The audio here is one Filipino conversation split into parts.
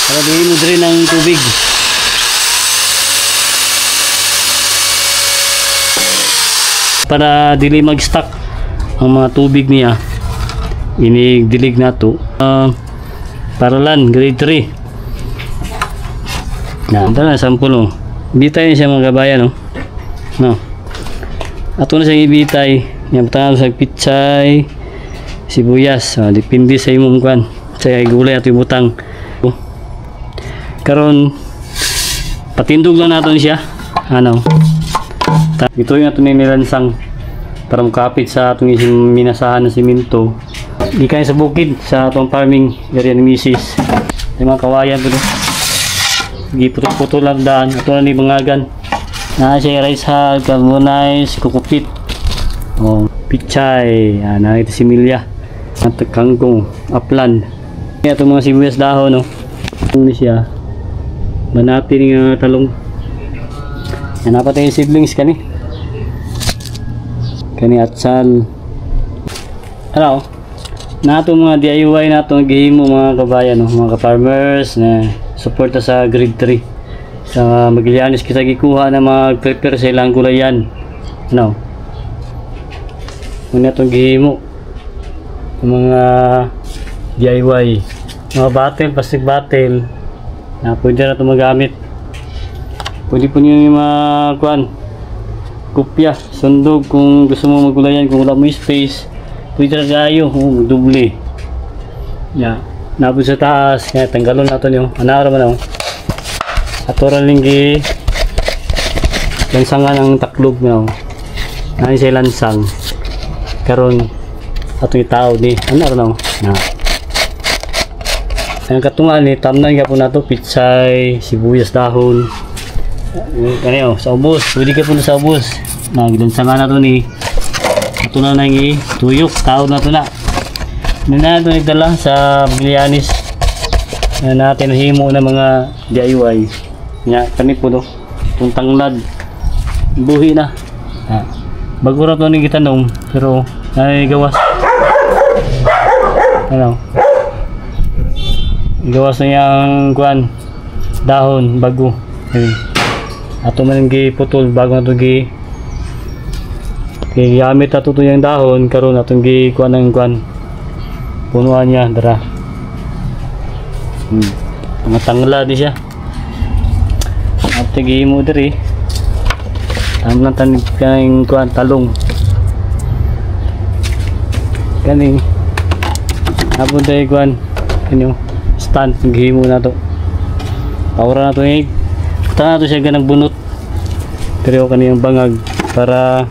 Para dihin mo diri ng tubig. Para dili mag-stuck ang mga tubig niya. Inidilig na to. Paralan, grade 3. Ito na, sample o. Bitay na siya mga kabayan, no? No. Ato na siyang ibitay. Yan, patangan sa pichay, sibuyas. Depende sa imong kwan. Sa gulay at ibutang. Karon patindog lang natin siya. Ano? Ito yung ato nilansang para makapit sa atong minasahan ng simento. Di kaya sa bukid sa atong farming area ni Mrs. Yung mga kawayan po. Giputol-putol lang daan. Ito na ni bangagan. Na siya rice hog, carbonize, kukupit. Pichay. Nakita si Milya. At kangkong, upland. Ito mga sibuyas dahon, no. Ano siya? Manati ng talong. Yan napatay yung siblings kani. Kani atsal. Ano? Nato mga DIY nato gihimo mga kabayan, no? Mga ka-farmers na suporta sa grade 3. Sa Magallanes kita gikuha na mag-prepare sa ilang gulayan. Ano? Muna itong gihimo. Mga DIY. Mga battle, plastic battle. Na pwede na ito magamit. Pwede po nyo yung mga kuan, kopya, sundog kung gusto mo magulayan, kung wala mo yung space. Pwede na kayo, magdubli. Yeah. Nabot sa taas, kaya tanggalon natin yung anara man ako. At oral linggi lansangan ang taklog na nai siya lansang karon atong itao ni anara na na ang katungan ni tamnan nga po nato pichay, sibuyas dahon kaniyo sa ubos, pwede ka po na sa ubos naglansangan nato ni ito na nang tuyok tao na ito na ito nagdala sa Magallanes na natin himo na mga DIY nga kani po no itong tanglad buhi na bago ra ito ni gitanong pero ay gawas ano gawas na yung kuan dahon bago ato man giputol bago na ito gamit ato ito yung dahon karon atong kuan ng kuan punuan niya dara mga tanglad di siya at tigimo diri tam lang tanig kaning kuan talong kaning apo day kuan kanyo stand gihimo na to pawra na to ig ta na to siya ganang bunot pero kaniyang bangag para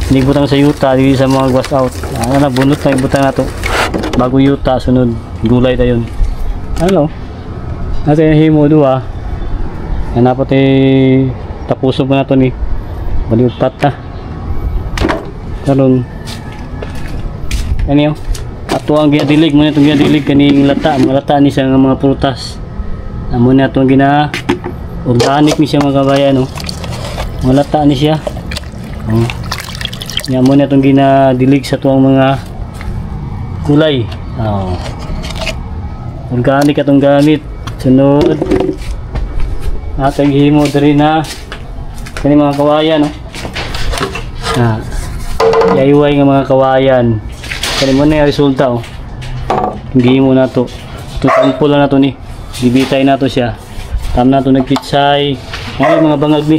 hindi butang sa yuta di sa mga wash out na bunot na ibutang na to bago yuta sunod gulay tayon ano natin himo duha yan dapat tapuso mo na ito ni baliupat na karon ano ato ang ginadilig muna itong ginadilig kaning lata mga lata ni siya ng mga prutas muna itong gina organic ni siya mga kabayan no? Mga lata ni siya yan muna itong ginadilig sa tuwang mga kulay organic atong gamit sunod atong himo diri na kani mga kawayan no DIY nga mga kawayan kani mo na yung resulta himo na to sample lang na to ni bibitay na to siya tam na to nagpitsay ngayon mga bangag ni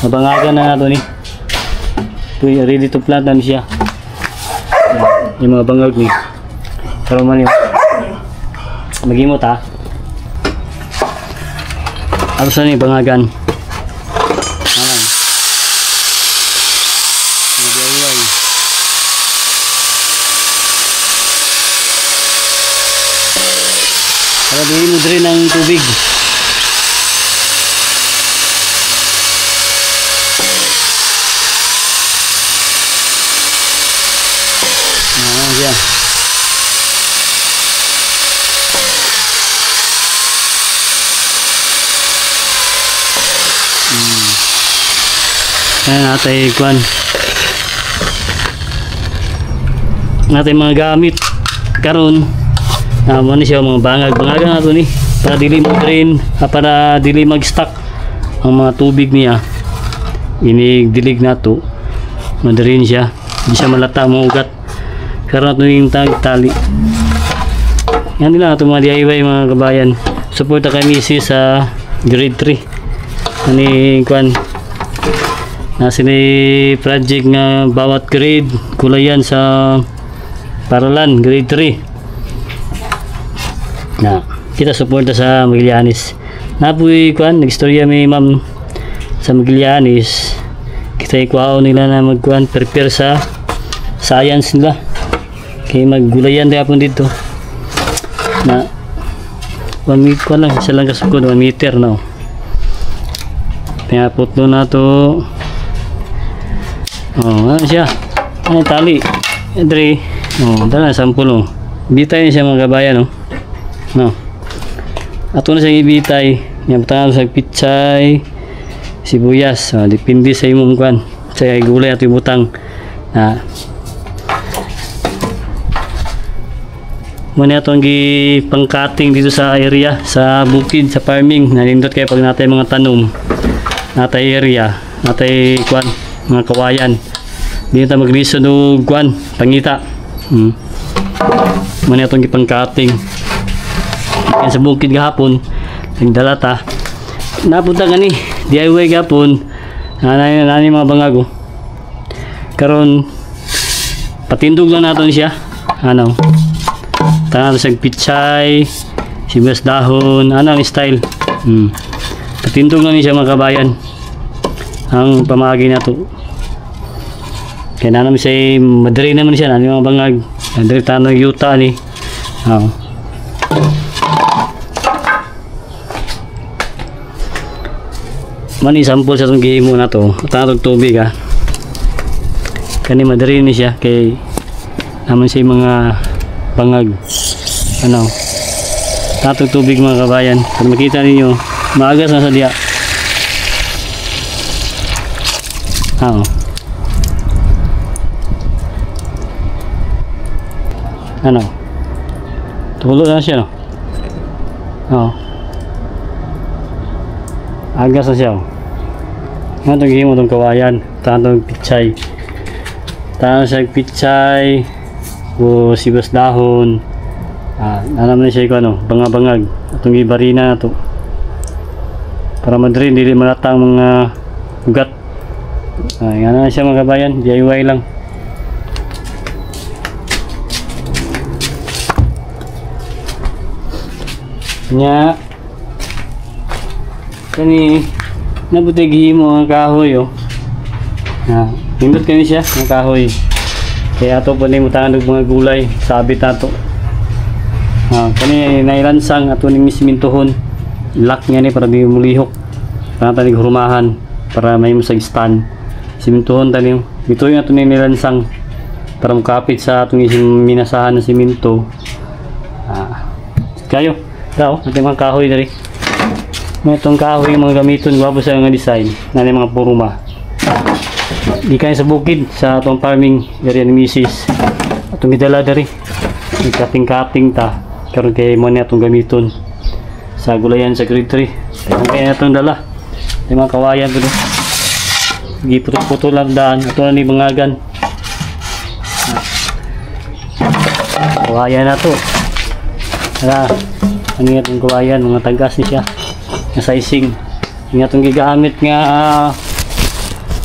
mabangagan na to ni ready to plant na siya yung mga bangag ni pero man yun magimot ano sa ni bangagan DIY para dihin mo diri ng tubig siya ayan natin kuan natin mga gamit karon mo ni siya mga bangagan nato ni para dili mo drain, para dili mag-stuck ang mga tubig niya. Dilig na to, ma-drain siya, hindi siya malata mga ugat. Karon nato yung tali. Yan nila itong mga DIY mga kabayan. Suporta kami sa grade 3. Ani kuan. Nasa ni project nga bawat grade kulayan sa paralan grade 3. Na kita suporta sa Magallanes. Napoy kuan nagstorya may ma'am sa Magallanes. Kita ikuha nila na magkuan prepare sa science nila. Kay maggulayan dapat dito. Na 1 meter ko lang, isa lang kasukod 1 meter no. Kaya putlo na to. Ano siya? Ano tali? Andre. Dala sampul no. Bitay siya mga kabayan no. No. Ato na siya ibitay. Nyamtan sa pichay, sibuyas. Depende sa imong kuan. Sa gulay ato ibutang. Muna itong pang-cutting dito sa area, sa bukid, sa farming. Nalindot kayo pag natay mga tanom, natay area, natay kwan, mga kawayan. Dito tayo mag-reason o kwan, pangita. Muna itong pang-cutting. Sa bukid gahapon, nagdala ta. Napunta ka ni, DIY gahapon, nanay mga bangago. Karon patindog lang natin siya. Ano? Tangan sa pichay, sibuyas dahon, ang style. Patindog lang niya mga kabayan. Ang pamagi na to. Kaya naman siya, madari naman siya, mga bangag. Madari tanong yuta ni. Mani sampol sa itong gihimo na to. Tanong tubig ha. Kani madari ni siya, kay naman siya mga bangag. Tatong tubig mga kabayan. Kung makita ninyo, maagas na sa diya. Tulo na siya no. Agas na siya. Itong gihimo itong kawayan. Tatong pichay. Tatong siya pichay o sibuyas dahon. Naman siya ko bangabangag atong ibarina na to para madrin dili malatang mga ugat. Yan na siya mga kabayan, DIY lang. Nya kani nabuti gihimo ang kahoy pindot kani siya ng kahoy. Kaya ato pa ni mutangan ng mga gulay, sabit nato. Kani nailansang ato ning simintohon. Lock nga ni para di mulihok. Para tani hurumahan para may musag stand. Simintohon tani. Ito yung ato ning nilansang para makapit sa atong minasahan ng siminto. Kayo, daw, ating mga kahoy dali. May itong kahoy yung mga gamiton, guwapo sa mga design. Nani mga puruma. Di kayo sa bukid sa atong farming area ni Mrs. Atong gidala dari kating-kating ta karon kay mo ni atong gamiton sa gulayan sa grade 3. Kaya atong dala yung mga kawayan ko giputol-putol lang daan ato na ni bangagan. Kawayan na to. Ano itong kawayan, mga tagas ni siya na sizing. Yung atong gigamit nga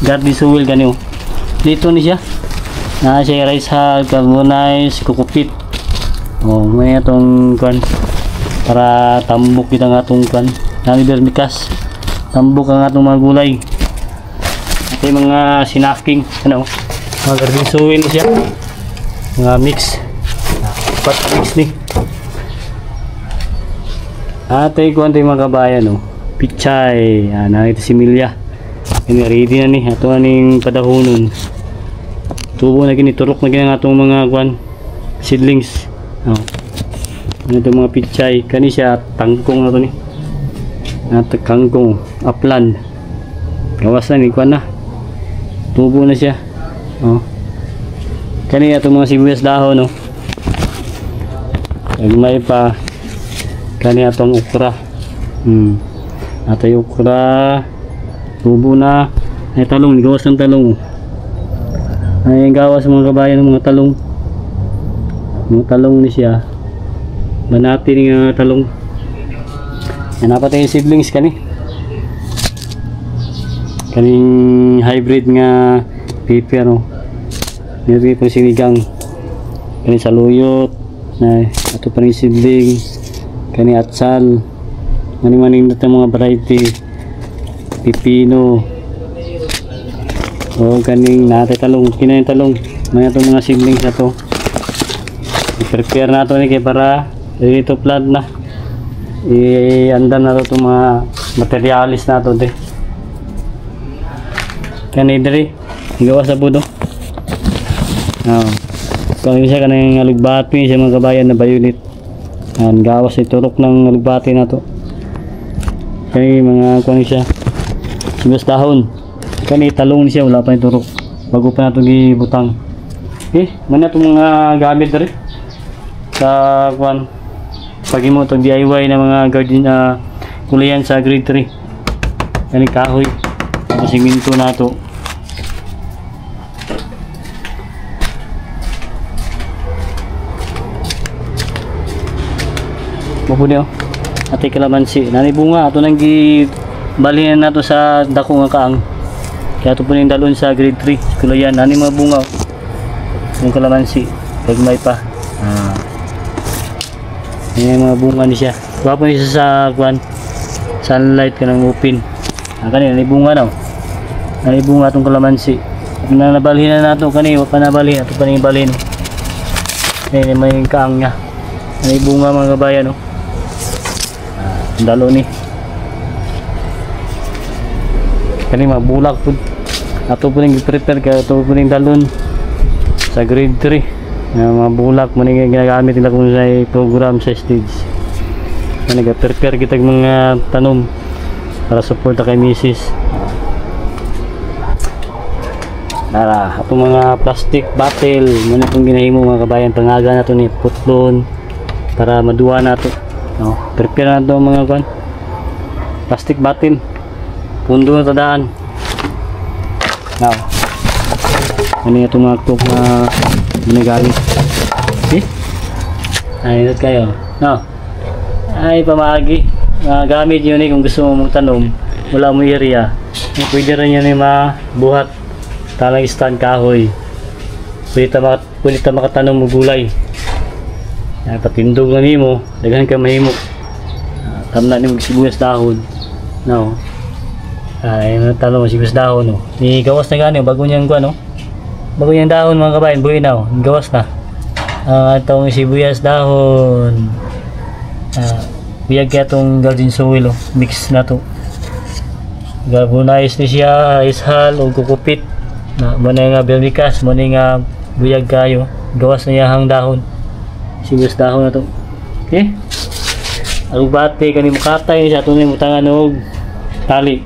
garden soil ganyo. Dito ni siya. Na siya rice hog, carbonize, kukupit. May atong kan para tambok kita nga atong kan. Nani vermicast. Tambok ang atong mga gulay. At mga sinacking, mga garden soil siya. Mga mix. Pat mix ni. Atay ko antay mga kabayan pichay. Nakita si Milya. Ready na ni ato aning padahonon. Tubo na gini turok na gini ang atong mga seedlings. Ano itong mga pichay kani siya tangkong na to ni. Kangkong upland. Gawas na ni kuan na. Tubo na siya. Kani atong mga sibuyas dahon May pa Kani atong ukra. Ato yung ukra. Tubo na. Ay talong, gawas ng talong. Ay gawas mga kabayan ng mga talong. Mga talong ni siya. Manati ng talong. Yan napatay yung seedlings kani. Kaning hybrid nga pipi ano. Nilagay pang sinigang. Kani saluyot. Na ato pa rin seedling. Kani atsal. Maning-maning na mga variety. Pipino. O kaning natay talong. Kinain talong. May itong mga seedlings na to. I-prepare na ito ni kay para dito plant na. I-andan na ito itong mga materialis na ito. Kani diri. Gawa sa budo. Kung siya kanang alugbati sa mga kabayan na bayunit. Gawas ay turok ng alugbati na to. Kani mga kuan siya. Sibas dahon. Kani talong siya wala pa yung turok. Bago pa nato gibutang. Man itong mga gamit diri. Sa kuan pag mo itong DIY na mga garden kulayan sa grade 3. Kani kahoy. Siminto na to. Mabuti ati kalamansi nani bunga ato nang gibalinan nato sa dako nga kaang kaya ato po ning dalon sa grade 3 kulayan nani mga bunga yung kalamansi pag may pa yan mga bunga ni siya wapo ni siya sa kuan sunlight kanang open kanina nani bunga daw nani bunga atong kalamansi na nabalhin na nato kani wa pa nabalhin ato pa ning balhin may kaang niya nani bunga mga kabayan no. Dalo ni kani mabulak po ato po ning prepare kaya ato po ning dalon sa grade 3 na mabulak mo ning ginagamit nila kung sa program sa stage na nag-prepare kita mga tanom para support kay misis nara ato mga plastic bottle muna itong ginahimo mga kabayan pangaga na to ni putlon para maduwa na to. No, prepare na ito mga kuan plastic bottle pundo na tadaan now ano ito mga tok na ginagamit ay inot kayo no ay pamagi gamit yun kung gusto mo magtanom wala mo area pwede rin yun mabuhat talang stand kahoy pwede ta makatanom mo gulay ay patindog na nimo daghan ka mahimo tamna nimo sibuyas dahon no ay natalo mo sibuyas dahon no ni gawas na gani bago niyang kuan no bago niyang dahon mga kabayan buhay na gawas na atong sibuyas dahon biyag kaya tong garden soil mix na to gabunayos ni siya ishal o kukupit na muna nga belmikas muna nga buyag kayo gawas na yahang dahon sibuyas dahon na to alugbati kani makatay sa ato ni mutangan og tali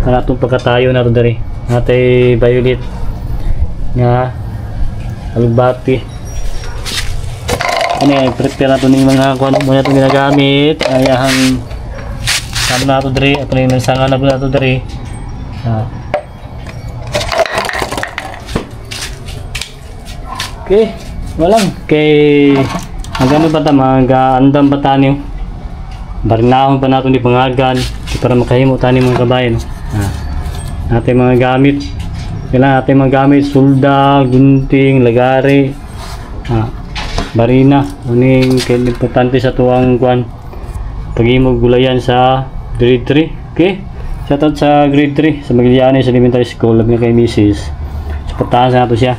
kana atong pagkatayo na to diri natay violet nga alugbati ani prepare nato ning mga kuan mo nato ginagamit ayahang ano na to diri ato ning sanga na to diri walang kay magano ba ta mag-andam ba tanyo barinahon pa nato ni pangagan para makahimo tani mga kabayan natin mga gamit kailangan natin mga gamit sulda, gunting, lagari barina uning importante sa tuwang kuan paghimo gulayan sa grade 3 shout out sa grade 3 sa Magallanes Elementary School labi kay Mrs. Suportahan sa nato siya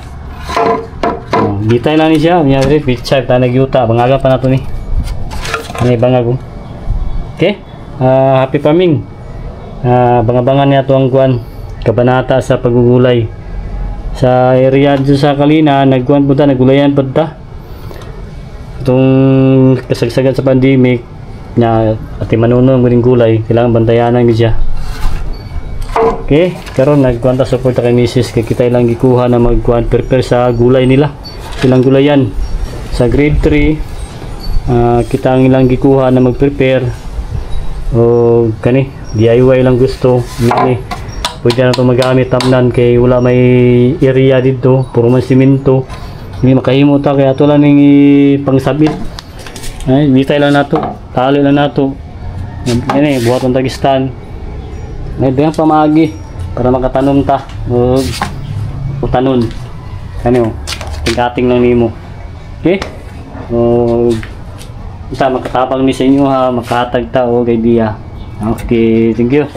bitay lang ni siya unyari pitchag ta nagyuta bangaga pa nato ni may bangag happy farming bangabangan niya to ang kuan kabanata sa pagugulay sa area dito sa Kalina nagkuan punta nagulayan punta itong kasagsagan sa pandemic na ati manunong ng gulay kailangan bantayanan ni siya karon nagkuan ta support kay Mrs. kay kita lang gikuha na magkuan prepare sa gulay nila silang gulayan sa grade 3 kita ang ilang gikuha na mag-prepare o kani DIY lang gusto ngani pwede na ito magamit tamnan kay wala may area dito puro man simento hindi makahimo ta kaya ito lang yung pangsabit ay bitay lang nato tali lang nato yan buhat ang tagistan ay doon pamagi para makatanom ta o tanon ano tingkating lang nimo okay o kita makatapang ni sa inyo ha makahatag ta o idea okay thank you